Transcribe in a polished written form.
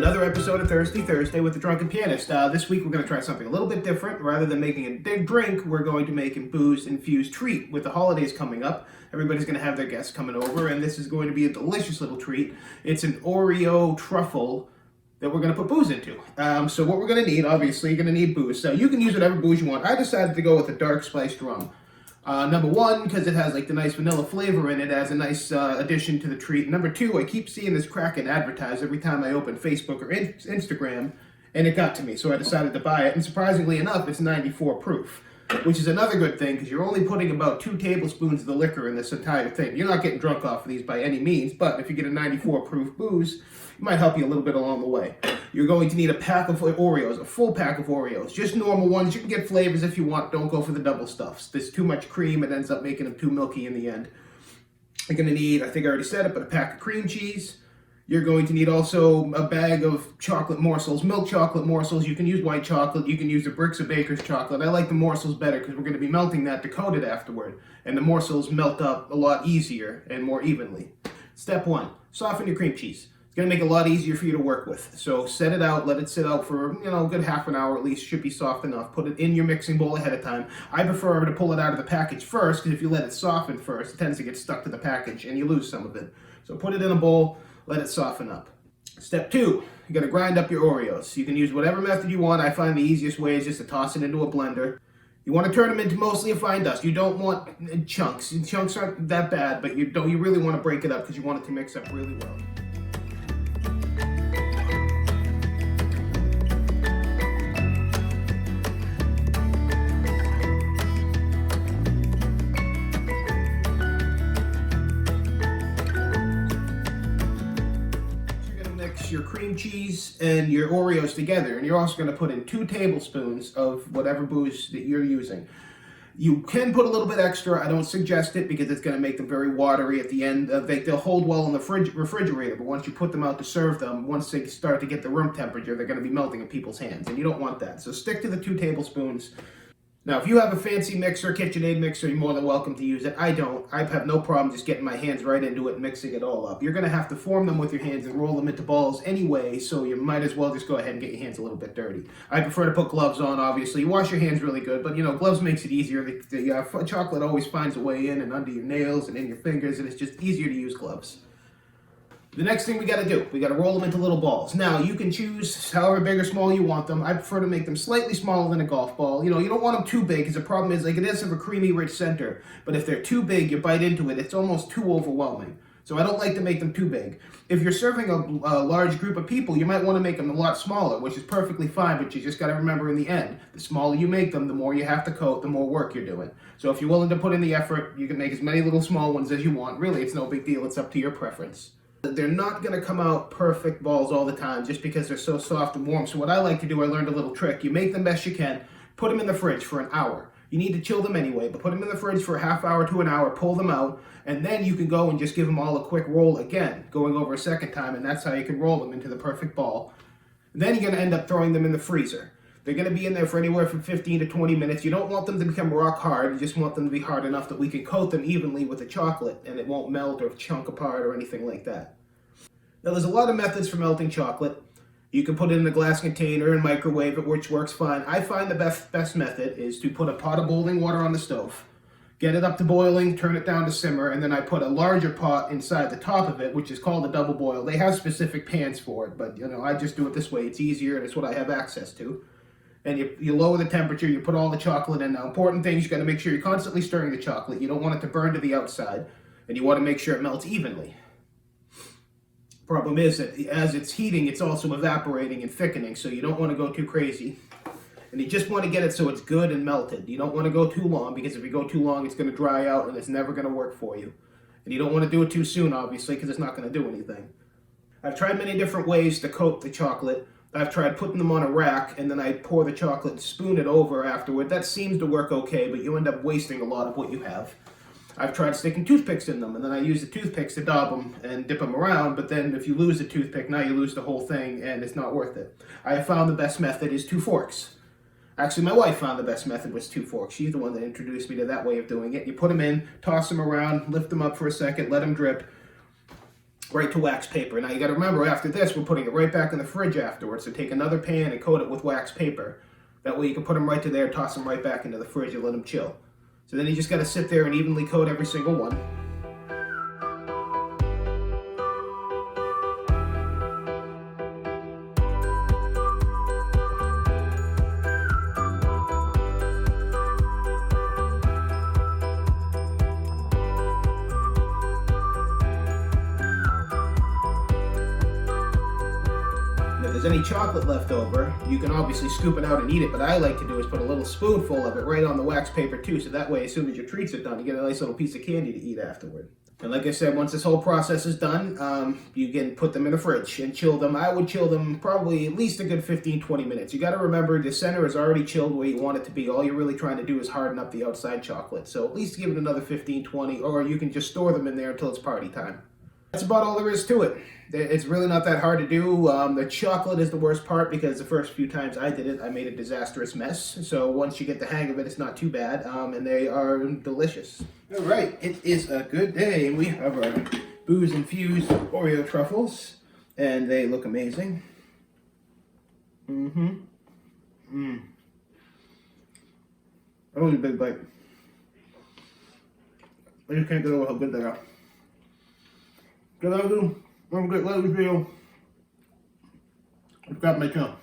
Another episode of Thirsty Thursday with the Drunken Pianist. This week we're going to try something a little bit different. Rather than making a big drink, we're going to make a booze-infused treat. With the holidays coming up, everybody's going to have their guests coming over, and this is going to be a delicious little treat. It's an Oreo truffle that we're going to put booze into. So what we're going to need, obviously, you're going to need booze. So you can use whatever booze you want. I decided to go with a dark spiced rum. Number one, because it has like the nice vanilla flavor in it as a nice addition to the treat. Number two, I keep seeing this Kraken advertised every time I open Facebook or Instagram, and it got to me, so I decided to buy it. And surprisingly enough, it's 94 proof, which is another good thing because you're only putting about 2 tablespoons of the liquor in this entire thing. You're not getting drunk off of these by any means, but if you get a 94 proof booze, it might help you a little bit along the way. You're going to need a pack of Oreos, a full pack of Oreos. Just normal ones. You can get flavors if you want. Don't go for the double stuffs. There's too much cream. It ends up making them too milky in the end. You're going to need, I think I already said it, but a pack of cream cheese. You're going to need also a bag of chocolate morsels, milk chocolate morsels. You can use white chocolate. You can use the bricks of baker's chocolate. I like the morsels better because we're going to be melting that to coat it afterward. And the morsels melt up a lot easier and more evenly. Step 1, soften your cream cheese. It's going to make it a lot easier for you to work with. So set it out, let it sit out for, a good half an hour at least. Should be soft enough. Put it in your mixing bowl ahead of time. I prefer to pull it out of the package first, because if you let it soften first, it tends to get stuck to the package and you lose some of it. So put it in a bowl, let it soften up. Step 2, you're going to grind up your Oreos. You can use whatever method you want. I find the easiest way is just to toss it into a blender. You want to turn them into mostly a fine dust. You don't want chunks. Chunks aren't that bad, but you really want to break it up because you want it to mix up really well. Your cream cheese and your Oreos together, and you're also going to put in 2 tablespoons of whatever booze that you're using. You can put a little bit extra. I don't suggest it because it's going to make them very watery at the end. They'll hold well in the refrigerator, but once you put them out to serve them, once they start to get the room temperature, they're going to be melting in people's hands, and you don't want that. So stick to the 2 tablespoons. Now, if you have a fancy mixer, KitchenAid mixer, you're more than welcome to use it. I don't. I have no problem just getting my hands right into it and mixing it all up. You're going to have to form them with your hands and roll them into balls anyway, so you might as well just go ahead and get your hands a little bit dirty. I prefer to put gloves on, obviously. You wash your hands really good, but, gloves makes it easier. The chocolate always finds a way in and under your nails and in your fingers, and it's just easier to use gloves. The next thing we got to do, we got to roll them into little balls. Now, you can choose however big or small you want them. I prefer to make them slightly smaller than a golf ball. You don't want them too big, because the problem is, it does have a creamy, rich center. But if they're too big, you bite into it, it's almost too overwhelming. So I don't like to make them too big. If you're serving a large group of people, you might want to make them a lot smaller, which is perfectly fine, but you just got to remember in the end, the smaller you make them, the more you have to coat, the more work you're doing. So if you're willing to put in the effort, you can make as many little small ones as you want. Really, it's no big deal. It's up to your preference. They're not going to come out perfect balls all the time just because they're so soft and warm. So what I like to do, I learned a little trick. You make them best you can, put them in the fridge for an hour. You need to chill them anyway, but put them in the fridge for a half hour to an hour, pull them out, and then you can go and just give them all a quick roll again, going over a second time, and that's how you can roll them into the perfect ball. Then you're going to end up throwing them in the freezer. They're going to be in there for anywhere from 15 to 20 minutes. You don't want them to become rock hard. You just want them to be hard enough that we can coat them evenly with the chocolate and it won't melt or chunk apart or anything like that. Now, there's a lot of methods for melting chocolate. You can put it in a glass container and microwave it, which works fine. I find the best method is to put a pot of boiling water on the stove, get it up to boiling, turn it down to simmer, and then I put a larger pot inside the top of it, which is called a double boil. They have specific pans for it, but I just do it this way. It's easier and it's what I have access to. And you lower the temperature, you put all the chocolate in. Now, important things, you got to make sure you're constantly stirring the chocolate. You don't want it to burn to the outside, and you want to make sure it melts evenly. Problem is that as it's heating, it's also evaporating and thickening, so you don't want to go too crazy. And you just want to get it so it's good and melted. You don't want to go too long, because if you go too long, it's going to dry out and it's never going to work for you. And you don't want to do it too soon, obviously, because it's not going to do anything. I've tried many different ways to coat the chocolate. I've tried putting them on a rack, and then I pour the chocolate and spoon it over afterward. That seems to work okay, but you end up wasting a lot of what you have. I've tried sticking toothpicks in them, and then I use the toothpicks to daub them and dip them around, but then if you lose the toothpick, now you lose the whole thing, and it's not worth it. I have found the best method is 2 forks. Actually, my wife found the best method was 2 forks. She's the one that introduced me to that way of doing it. You put them in, toss them around, lift them up for a second, let them drip, right to wax paper. Now you got to remember, after this, we're putting it right back in the fridge afterwards. So take another pan and coat it with wax paper. That way you can put them right to there, toss them right back into the fridge and let them chill. So then you just got to sit there and evenly coat every single one. If there's any chocolate left over, you can obviously scoop it out and eat it, but I like to do is put a little spoonful of it right on the wax paper too, so that way as soon as your treats are done, you get a nice little piece of candy to eat afterward. And like I said, once this whole process is done, you can put them in the fridge and chill them. I would chill them probably at least a good 15-20 minutes. You got to remember the center is already chilled where you want it to be. All you're really trying to do is harden up the outside chocolate. So at least give it another 15-20, or you can just store them in there until it's party time. That's about all there is to it. It's really not that hard to do. The chocolate is the worst part because the first few times I did it, I made a disastrous mess. So once you get the hang of it, it's not too bad, and they are delicious. All right, it is a good day, and we have our booze infused Oreo truffles, and they look amazing. That was a big bite. I just can't get over how good they are. Good afternoon. Have a great live video. I've got my tongue.